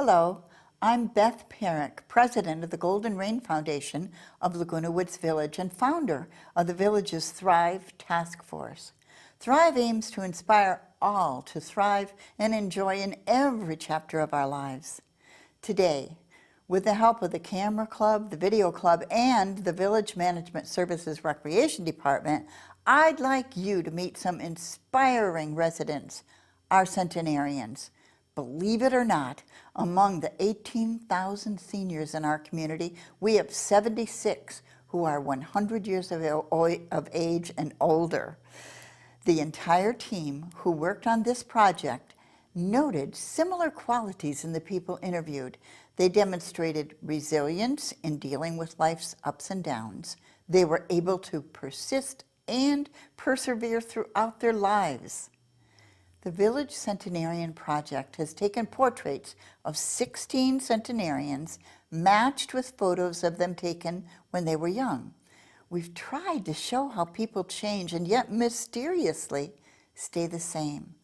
Hello, I'm Beth Perrick, president of the Golden Rain Foundation of Laguna Woods Village and founder of the village's Thrive Task Force. Thrive aims to inspire all to thrive and enjoy in every chapter of our lives. Today, with the help of the Camera Club, the Video Club, and the Village Management Services Recreation Department, I'd like you to meet some inspiring residents, our centenarians. Believe it or not, among the 18,000 seniors in our community, we have 76 who are 100 years of age and older. The entire team who worked on this project noted similar qualities in the people interviewed. They demonstrated resilience in dealing with life's ups and downs. They were able to persist and persevere throughout their lives. The Village Centenarian Project has taken portraits of 16 centenarians matched with photos of them taken when they were young. We've tried to show how people change and yet mysteriously stay the same.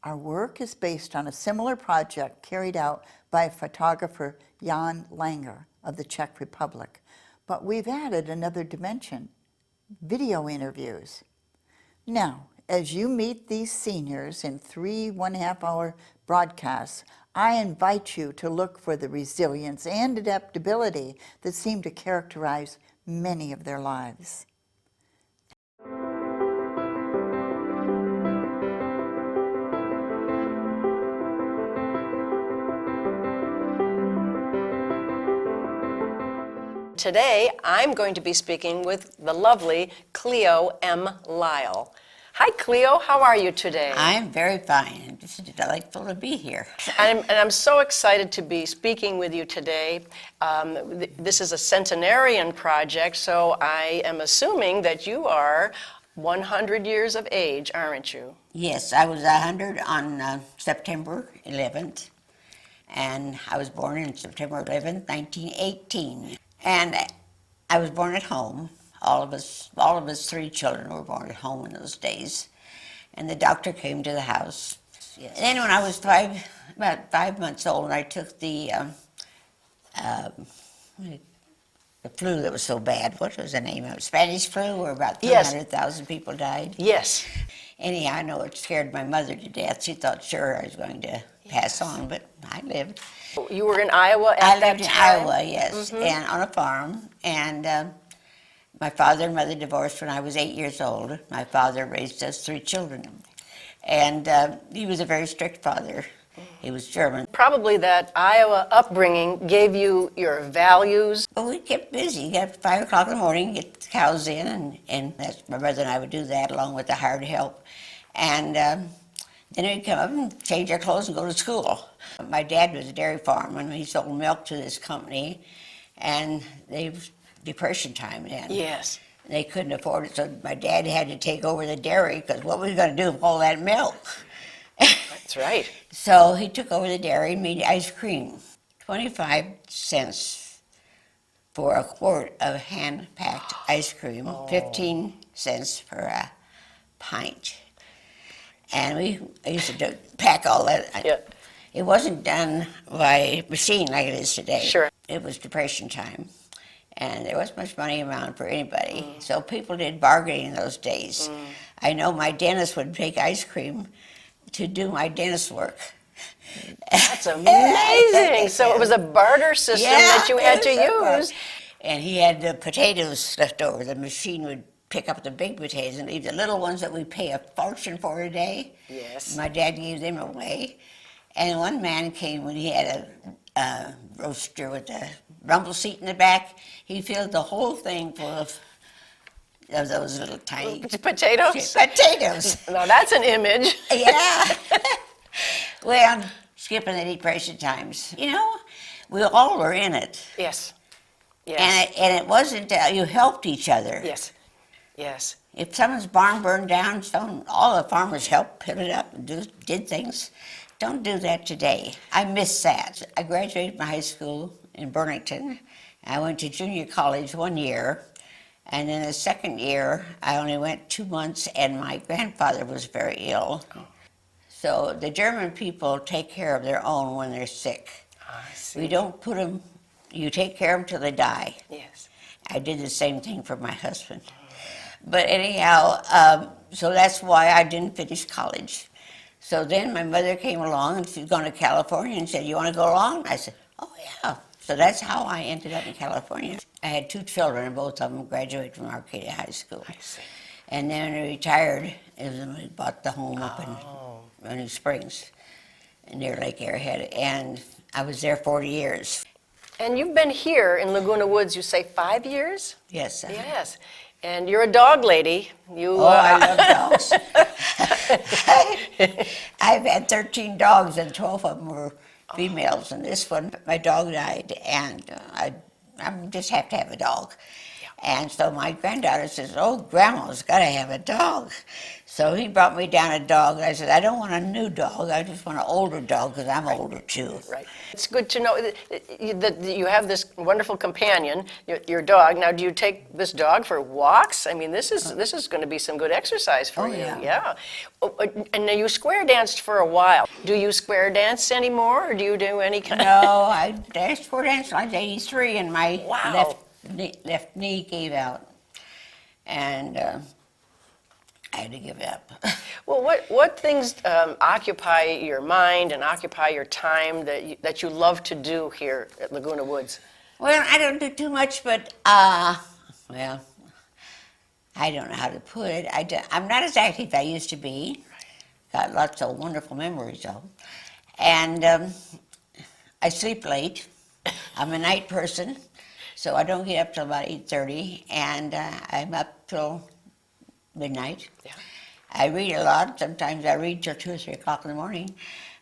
Our work is based on a similar project carried out by photographer Jan Langer of the Czech Republic, but we've added another dimension: video interviews. Now, as you meet these seniors in 3 1.5-hour broadcasts, I invite you to look for the resilience and adaptability that seem to characterize many of their lives. Today, I'm going to be speaking with the lovely Cleo M Lyle. Hi, Cleo. How are you today? I'm very fine. It's delightful to be here. And I'm so excited to be speaking with you today. This is a centenarian project, so I am assuming that you are 100 years of age, aren't you? Yes, I was 100 on September 11th, and I was born on September 11th, 1918. And I was born at home. All of us 3 children were born at home in those days. And the doctor came to the house. Yes. And then when I was about 5 months old, I took the flu that was so bad. What was the name of it? Spanish flu, where about 300,000 people died. Yes. Anyhow, I know it scared my mother to death. She thought sure I was going to pass on, but I lived. You were in Iowa at that time? I lived in Iowa, yes, and on a farm. And my father and mother divorced when I was 8 years old. My father raised us 3 children. And he was a very strict father. He was German. Probably that Iowa upbringing gave you your values. But we kept busy. At 5 o'clock in the morning, get the cows in, and that's, my brother and I would do that along with the hired help. And then we'd come up and change our clothes and go to school. My dad was a dairy farmer. He sold milk to this company, and they was Depression time then. Yes. They couldn't afford it, so my dad had to take over the dairy, because what were we going to do with all that milk? That's right. So he took over the dairy and made ice cream. 25 cents for a quart of hand-packed ice cream, 15 cents for a pint. And I used to pack all that. Yeah. It wasn't done by machine like it is today. Sure. It was Depression time, and there wasn't much money around for anybody. So people did bargaining in those days. I know my dentist would take ice cream to do my dentist work. That's amazing. So it was a barter system that you had to use. And he had the potatoes left over. The machine would pick up the big potatoes and leave the little ones that we pay a fortune for today. Yes. My dad gave them away. And one man came when he had a roaster with a rumble seat in the back. He filled the whole thing full of those little tiny potatoes. Potatoes. Now that's an image. Yeah. Well, skipping the Depression times. You know, we all were in it. Yes. Yes. And it wasn't, you helped each other. Yes. Yes. If someone's barn burned down, all the farmers helped put it up and did things. Don't do that today. I miss that. I graduated from high school in Burlington. I went to junior college 1 year. And in the second year, I only went 2 months, and my grandfather was very ill. So the German people take care of their own when they're sick. I see. We don't put them, you take care of them till they die. Yes. I did the same thing for my husband. But anyhow, so that's why I didn't finish college. So then my mother came along and she's going to California and said, "You want to go along?" I said, "Oh, yeah." So that's how I ended up in California. I had 2 children, and both of them graduated from Arcadia High School. I see. And then when I retired, is when we bought the home up Oh. in Running Springs near Lake Arrowhead. And I was there 40 years. And you've been here in Laguna Woods, you say 5 years? Yes. Yes. And you're a dog lady. You, Oh, I love dogs. I've had 13 dogs, and 12 of them were females. And this one, my dog died, and I just have to have a dog. And so my granddaughter says, "Oh, Grandma's got to have a dog." So he brought me down a dog. And I said, "I don't want a new dog. I just want an older dog because I'm older too." Right. It's good to know that you have this wonderful companion, your dog. Now, do you take this dog for walks? I mean, this is going to be some good exercise for Oh, you. yeah. Yeah. Oh, and now you square danced for a while. Do you square dance anymore, or do you do any kind? No, I danced for dance. I was 83, and my Wow. left knee gave out, and I had to give it up. Well, what things occupy your mind and occupy your time that you love to do here at Laguna Woods? Well, I don't do too much, but well, I don't know how to put it. I'm not as active as I used to be. Got lots of wonderful memories though, and I sleep late. I'm a night person, so I don't get up till about 8:30, and I'm up till midnight. Yeah. I read a lot. Sometimes I read till 2 or 3 o'clock in the morning,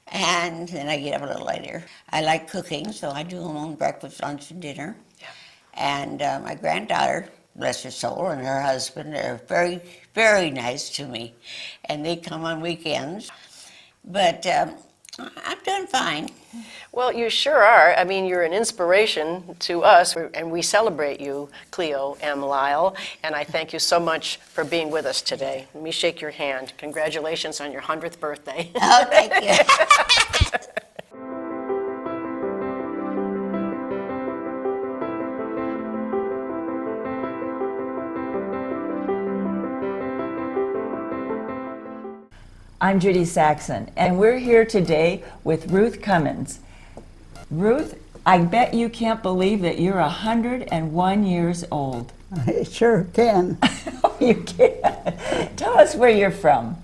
and then I get up a little later. I like cooking, so I do my own breakfast, lunch, and dinner. Yeah. And my granddaughter, bless her soul, and her husband are very, very nice to me, and they come on weekends. But I'm doing fine. Well, you sure are. I mean, you're an inspiration to us, and we celebrate you, Cleo M Lyle, and I thank you so much for being with us today. Let me shake your hand. Congratulations on your 100th birthday. Oh, thank you. I'm Judy Saxon, and we're here today with Ruth Cummins. Ruth, I bet you can't believe that you're 101 years old. I sure can. You can't. Tell us where you're from.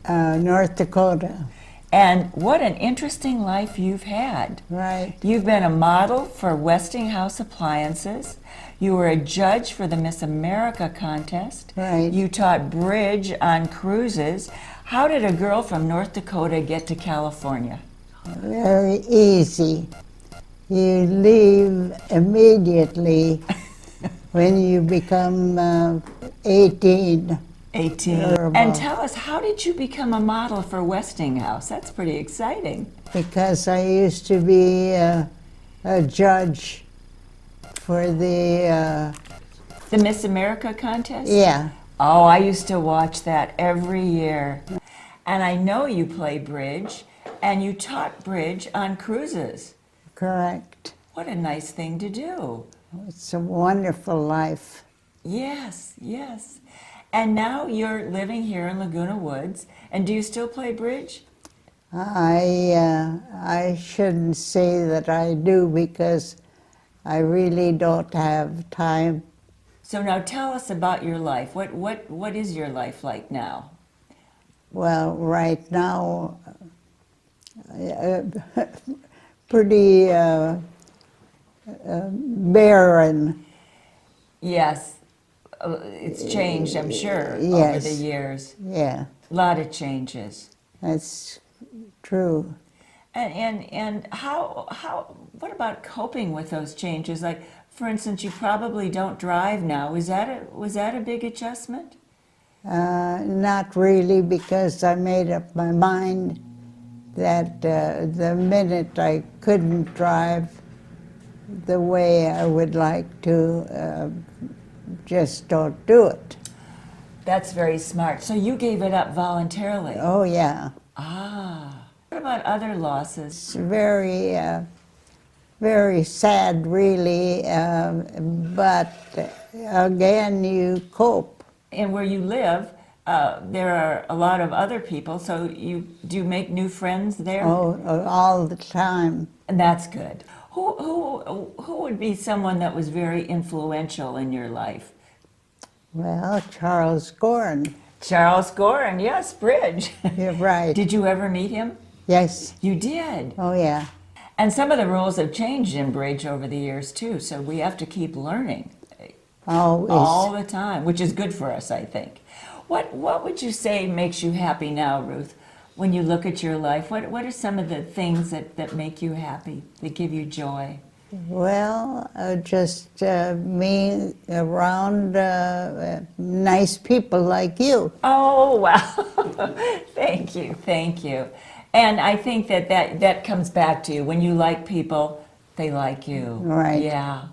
North Dakota, And what an interesting life you've had. right? You've been a model for Westinghouse Appliances. You were a judge for the Miss America contest. Right. You taught bridge on cruises. How did a girl from North Dakota get to California? Very easy. You leave immediately when you become 18. 18. Or And above. tell us, how did you become a model for Westinghouse? That's pretty exciting. Because I used to be a judge for the, The Miss America contest? yeah, Oh, I used to watch that every year. And I know you play bridge, and you taught bridge on cruises. correct. What a nice thing to do. It's a wonderful life. Yes, yes. And now you're living here in Laguna Woods, and do you still play bridge? I shouldn't say that I do because I really don't have time. So now tell us about your life. What is your life like now? Well, right now, pretty barren. Yes, it's changed, I'm sure, over Yes. the years. Yeah, A lot of changes. that's true. And how what about coping with those changes? Like, for instance, you probably don't drive now. Was that a big adjustment? Not really, because I made up my mind that the minute I couldn't drive the way I would like to, just don't do it. That's very smart. So you gave it up voluntarily. Oh, yeah. Ah. What about other losses? It's very very sad, really, but again, you cope. And where you live, there are a lot of other people, so do you make new friends there? Oh, all the time. And that's good. Who would be someone that was very influential in your life? Well, Charles Gorin. Charles Gorin, yes, Bridge. You're right. Did you ever meet him? Yes. You did. Oh, yeah. And some of the rules have changed in Bridge over the years too, so we have to keep learning Always. all the time, which is good for us, I think. What would you say makes you happy now, Ruth? When you look at your life, what are some of the things that make you happy, that give you joy? Well, just being around nice people like you. Oh, wow. Thank you, thank you. And I think that comes back to you. When you like people, they like you. Right. Yeah.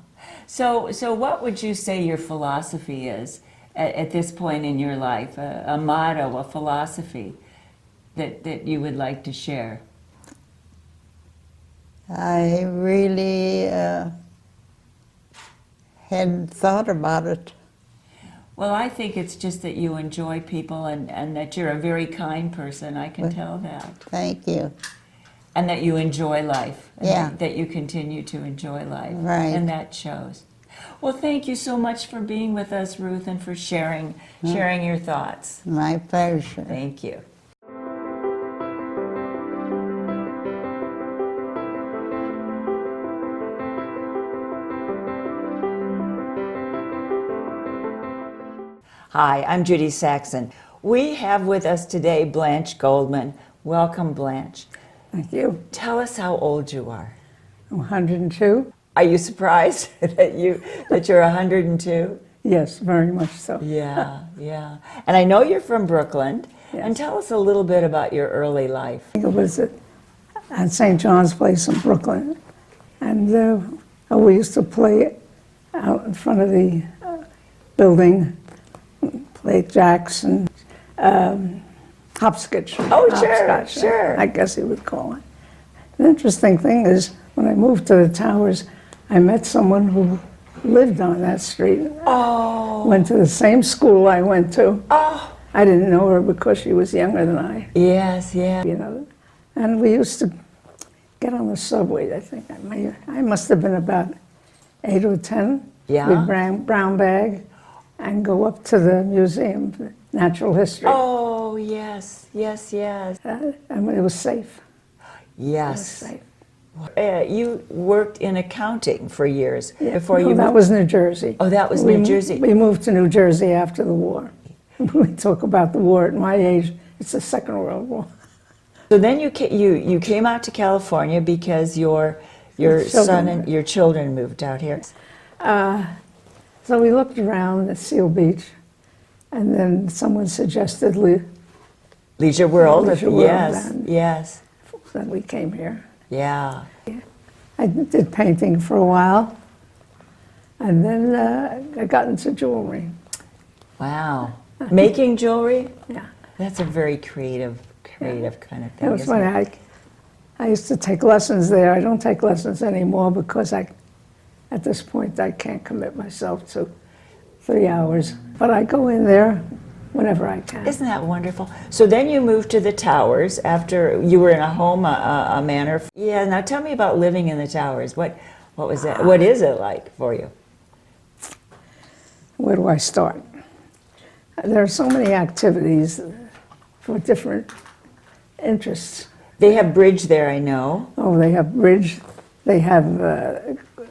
So what would you say your philosophy is at this point in your life? A motto, a philosophy that you would like to share? I really hadn't thought about it. Well, I think it's just that you enjoy people and that you're a very kind person. I can tell that. Thank you. And that you enjoy life. And Yeah. that you continue to enjoy life. Right. And that shows. Well, thank you so much for being with us, Ruth, and for sharing your thoughts. My pleasure. Thank you. Hi, I'm Judy Saxon. We have with us today Blanche Goldman. Welcome, Blanche. Thank you. Tell us how old you are. I'm 102. Are you surprised that you're 102? Yes, very much so. Yeah, yeah. And I know you're from Brooklyn. Yes. And tell us a little bit about your early life. It was at St. John's Place in Brooklyn. And we used to play out in front of the building, play jacks and hopscotch. Oh, sure, Hopscotch, sure. I guess you would call it. The interesting thing is, when I moved to the Towers, I met someone who lived on that street. Oh. Went to the same school I went to. Oh. I didn't know her because she was younger than I, Yes, yeah. you know. And we used to get on the subway, I think. I must have been about 8 or 10 Yeah. with brown bag and go up to the Museum of Natural History. Oh, yes, yes, yes. I mean, it was safe. It was Yes. safe. You worked in accounting for years Yeah. before No, you that moved. was New Jersey. Oh, that was We New Jersey. We moved to New Jersey after the war. We talk about the war at my age, it's the Second World War. So then you came out to California because your son children. and your children moved out here. So we looked around at Seal Beach, and then someone suggested Leisure World. Leisure World, Yes, and- yes, that we came here. yeah. I did painting for a while, and then I got into jewelry. Wow. Making jewelry? Yeah, That's a very creative kind of thing. that was isn't when it? I used to take lessons there. I don't take lessons anymore because at this point, I can't commit myself to 3 hours. But I go in there whenever I can. Isn't that wonderful? So then you moved to the Towers after you were in a home, a manor. Yeah, now tell me about living in the Towers. What was that? What is it like for you? Where do I start? There are so many activities for different interests. They have bridge there, I know. Oh, they have bridge, they have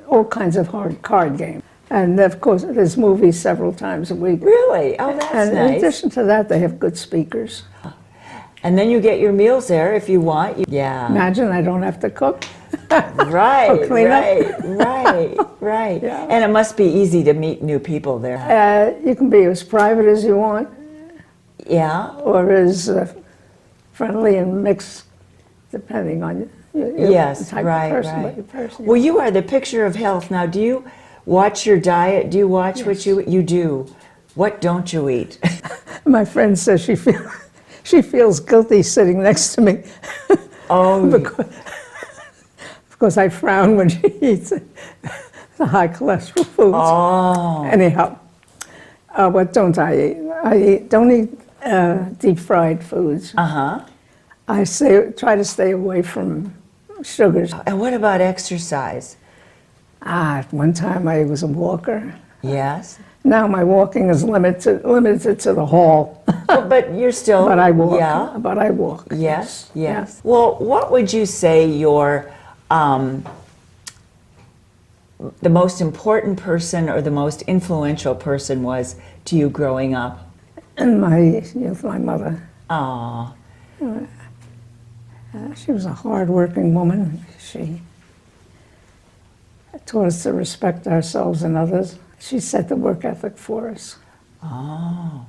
all kinds of hard card games. And of course, there's movies several times a week. Really? Oh, that's And in nice. addition to that, they have good speakers. And then you get your meals there if you want. Yeah. Imagine I don't have to cook. Right, clean up. right. Yeah. And it must be easy to meet new people there. You can be as private as you want, Yeah. or as friendly and mixed, depending on the Yes, type right, of person. right. But the person Well, you are the picture of health. Now, do you watch your diet? Do you watch what you do? What don't you eat? My friend says she feels guilty sitting next to me. Oh, because I frown when she eats the high cholesterol foods. Oh. Anyhow, what don't I eat? Don't eat deep fried foods. Uh-huh. I try to stay away from sugars. And what about exercise? At one time I was a walker. Yes. Now my walking is limited to the hall. But you're still. But I walk. Yeah. But I walk. Yes, yes. Well, what would you say your the most important person or the most influential person was to you growing up? And my mother. Oh, She was a hard-working woman. She taught us to respect ourselves and others. She set the work ethic for us. oh.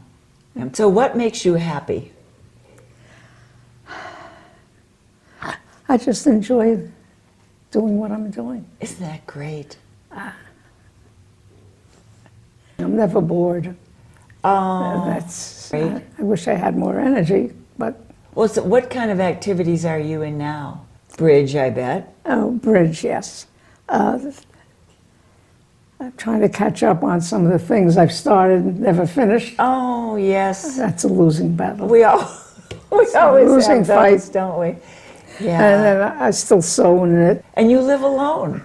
And so what makes you happy? I just enjoy doing what I'm doing. Isn't that great? I'm never bored. Oh, That's. great. I wish I had more energy, but Well, so what kind of activities are you in now? Bridge, I bet. bridge, yes. I'm trying to catch up on some of the things I've started and never finished. Oh, yes. That's a losing battle. We always losing have those, fight. don't we? And Yeah. then I still sew in it. And you live alone?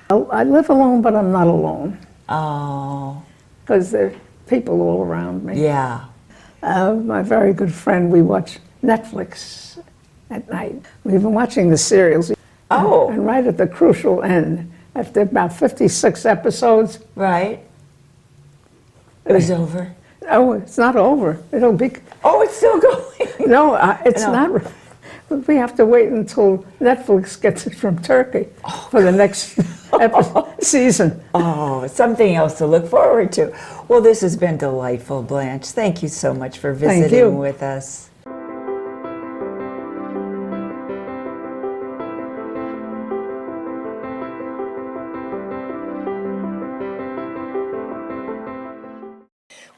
I live alone, but I'm not alone Oh, because there are people all around me. yeah. My very good friend, we watch Netflix at night. We've been watching the serials. Oh. And right at the crucial end, after about 56 episodes, Right. It was over. oh, it's not over. It'll be, Oh, it's still going. no, it's No. not. We have to wait until Netflix gets it from Turkey for the next season. Oh, something else to look forward to. Well, this has been delightful, Blanche. Thank you so much for Thank visiting you. with us.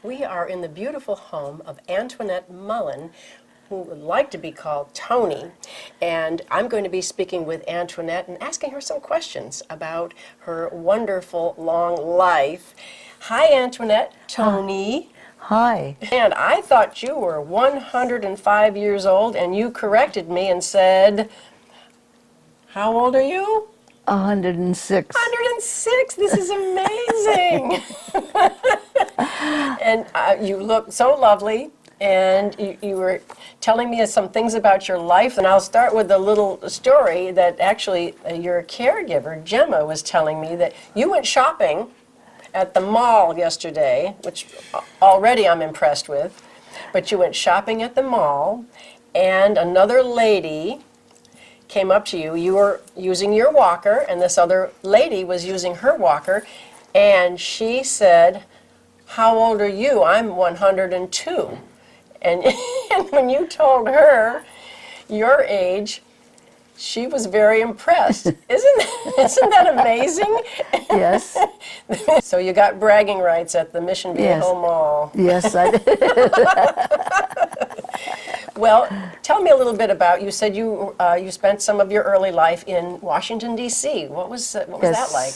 We are in the beautiful home of Antoinette Mullen, who would like to be called Tony. And I'm going to be speaking with Antoinette and asking her some questions about her wonderful long life. Hi, Antoinette. Tony. Hi, And I thought you were 105 years old, and you corrected me and said, how old are you? 106. 106. This is amazing. And you look so lovely, and you were telling me some things about your life, and I'll start with a little story that actually your caregiver, Gemma, was telling me that you went shopping at the mall yesterday, which already I'm impressed with, but you went shopping at the mall, and another lady came up to you. You were using your walker, and this other lady was using her walker, and she said, how old are you? I'm 102. And, and when you told her your age, she was very impressed. Isn't that amazing? Yes, So you got bragging rights at the Mission Viejo Yes. Mall. yes, I did. Well, tell me a little bit about, you said you spent some of your early life in Washington, D.C. What was that like?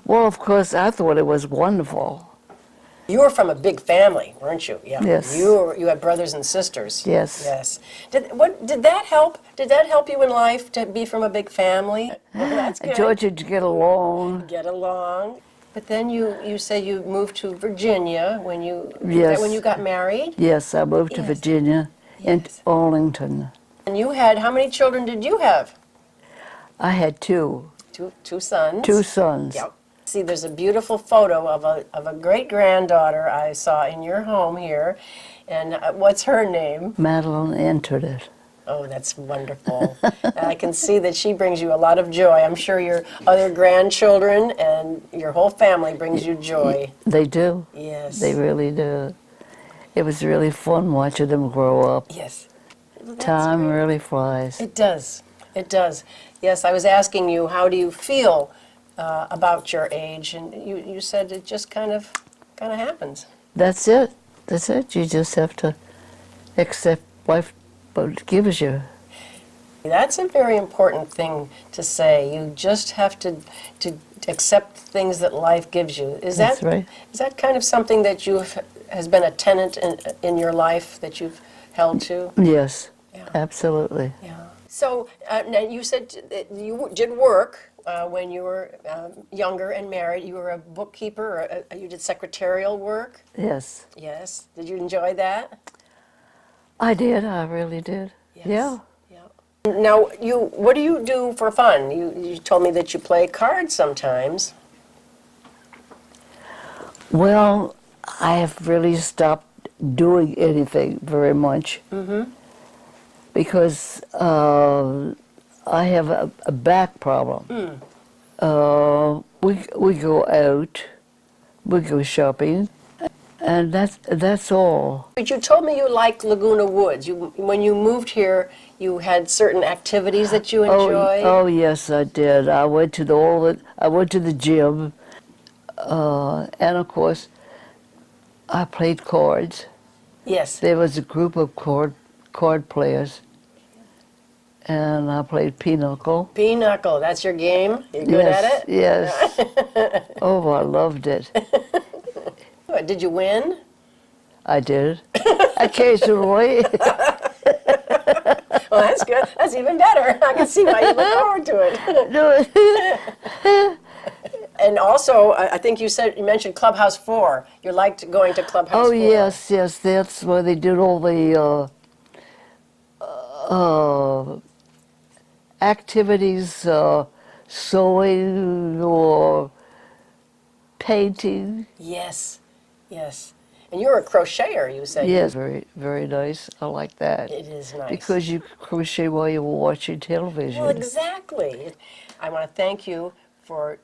Well, of course, I thought it was wonderful. You were from a big family, weren't you? Yeah. Yes. You had brothers and sisters. Yes. Yes. Did that help? Did that help you in life to be from a big family? Well, that's good. Georgia to get along. Get along. But then you say you moved to Virginia when you Yes. when you got married, Yes, I moved to Yes. Virginia and Yes. Arlington. and you had, how many children did you have? I had two Two sons. sons. Yep. See, there's a beautiful photo of a great granddaughter I saw in your home here, and what's her name? Madeline entered it. Oh, that's wonderful. And I can see that she brings you a lot of joy. I'm sure your other grandchildren and your whole family brings you joy. They do. Yes. They really do. It was really fun watching them grow up. Yes. Well, that's Time great. really flies. It does. It does. Yes, I was asking you, how do you feel about your age? And you said it just kind of happens. That's it. That's it. You just have to accept what gives you. That's a very important thing to say. You just have to accept things that life gives you. That's right. Is that kind of something that has been a tenet in your life that you've held to? Yes, Yeah. absolutely. Yeah. So now you said that you did work when you were younger and married. You were a bookkeeper, or you did secretarial work. Yes, Yes. Did you enjoy that? I did. I really did. Yes. Yeah. Yeah. Now, what do you do for fun? You told me that you play cards sometimes. Well, I have really stopped doing anything very much because I have a back problem. We go out, we go shopping, and that's all. But you told me you liked Laguna Woods. When you moved here, you had certain activities that you enjoyed. Oh yes, I did. I went to I went to the gym, and of course, I played cards. Yes. There was a group of card players, and I played pinochle. Pinochle, that's your game? You're good at it? Yes. Oh, I loved it. What, did you win? I did. Occasionally. Well, that's good. That's even better. I can see why you look forward to it. No. And also, I think you mentioned Clubhouse 4. You liked going to Clubhouse 4. Oh, yes, yes. That's where they did all the activities, sewing or painting. Yes, yes. And you're a crocheter, you said. Yes, very, very nice. I like that. It is nice. Because you crochet while you're watching television. Well, exactly. I want to thank you for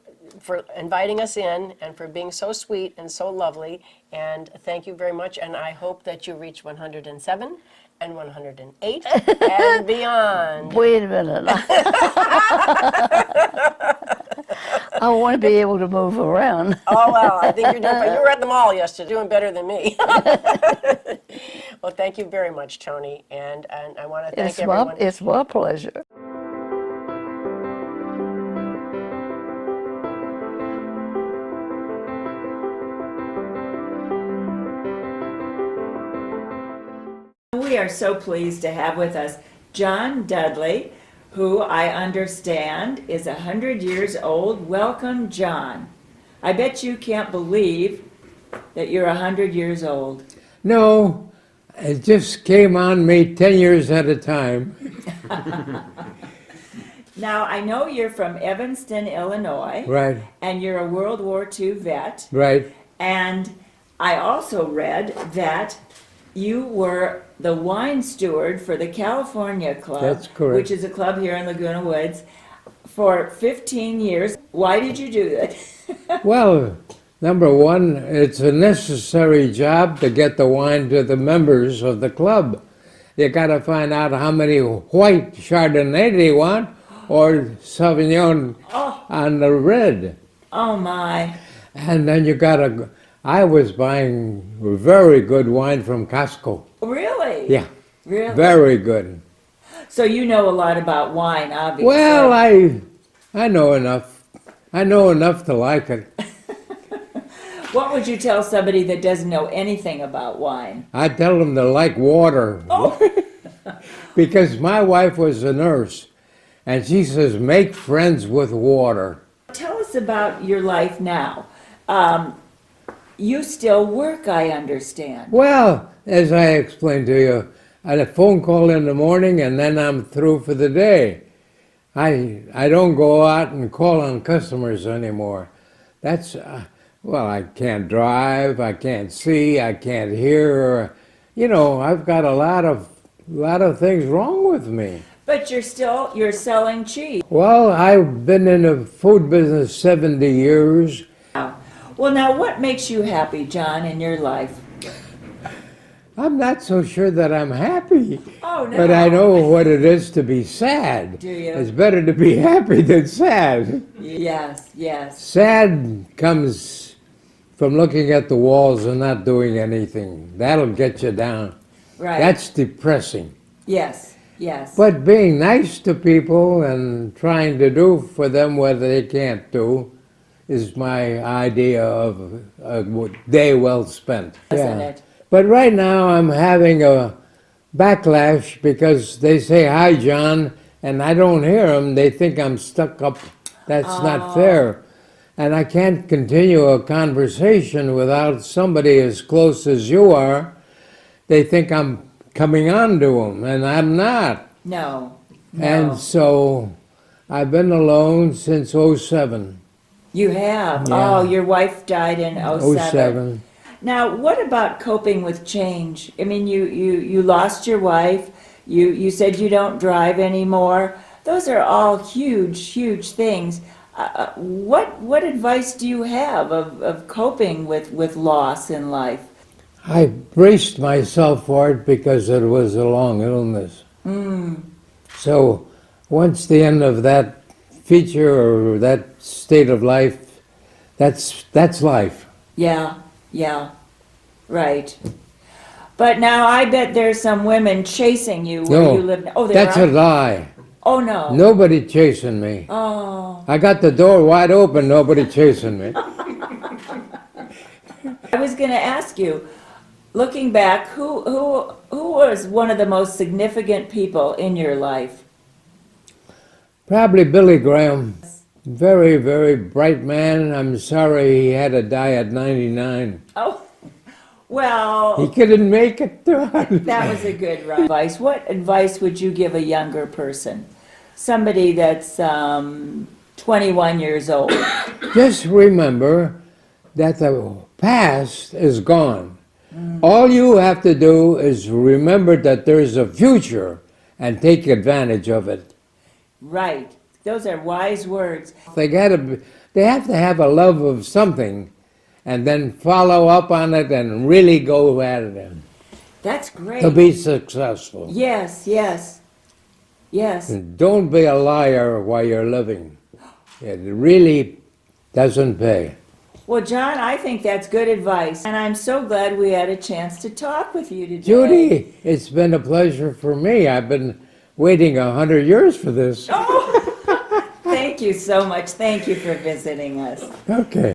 inviting us in and for being so sweet and so lovely. And thank you very much. And I hope that you reach 107 and 108 and beyond. Wait a minute. I want to be able to move around. Oh, well, I think you're doing fine. You were at the mall yesterday, doing better than me. Well, thank you very much, Tony. And I want to thank everyone. It's my pleasure. We are so pleased to have with us John Dudley, who I understand is 100 years old. Welcome, John. I bet you can't believe that you're 100 years old. No, it just came on me 10 years at a time. Now, I know you're from Evanston, Illinois. Right, And you're a World War II vet. right. And I also read that you were the wine steward for the California Club. That's correct. Which is a club here in Laguna Woods, for 15 years. Why did you do that? Well, number one, it's a necessary job to get the wine to the members of the club. You got to find out how many white Chardonnay they want or Sauvignon on the red. Oh my. And then you got to, I was buying very good wine from Costco. Really? Yeah, Really? very good. So you know a lot about wine, obviously. Well, I know enough. I know enough to like it. What would you tell somebody that doesn't know anything about wine? I tell them to like water. Because my wife was a nurse, and she says, make friends with water. Tell us about your life now. You still work, I understand. Well, as I explained to you, I had a phone call in the morning, and then I'm through for the day. I don't go out and call on customers anymore. That's, well, I can't drive, I can't see, I can't hear. You know, I've got a lot of things wrong with me. But you're selling cheese. Well, I've been in the food business 70 years. Well, now what makes you happy, John, in your life? I'm not so sure that I'm happy. Oh, no. But I know what it is to be sad. Do you? It's better to be happy than sad. Yes, yes. Sad comes from looking at the walls and not doing anything. That'll get you down. Right. That's depressing. Yes. Yes. But being nice to people and trying to do for them what they can't do is my idea of a day well spent. Isn't it? But right now I'm having a backlash because they say, "Hi, John," and I don't hear them. They think I'm stuck up. That's not fair. And I can't continue a conversation without somebody as close as you are. They think I'm coming on to them, and I'm not. No. And so I've been alone since '07. You have? Yeah. Oh, your wife died in '07. '07. Now, what about coping with change? I mean, you lost your wife. You said you don't drive anymore. Those are all huge, huge things. What advice do you have of coping with loss in life? I braced myself for it because it was a long illness. So once the end of that feature or that state of life, that's life. Yeah, yeah, right. But now I bet there's some women chasing you where you live now. Oh, there that's are? a lie. Oh, no. Nobody chasing me. Oh. I got the door wide open, nobody chasing me. I was going to ask you, looking back, who was one of the most significant people in your life? Probably Billy Graham. Very, very bright man. I'm sorry he had to die at 99. Oh, well, He couldn't make it through. that was a good advice. What advice would you give a younger person? Somebody that's 21 years old. Just remember that the past is gone. All you have to do is remember that there's a future and take advantage of it. Right. Those are wise words. They have to have a love of something and then follow up on it and really go at it That's great. to be successful. Yes, yes, yes. And don't be a liar while you're living. It really doesn't pay. Well, John, I think that's good advice. And I'm so glad we had a chance to talk with you today. Judy, it's been a pleasure for me. I've been waiting 100 years for this. Thank you so much. Thank you for visiting us. Okay.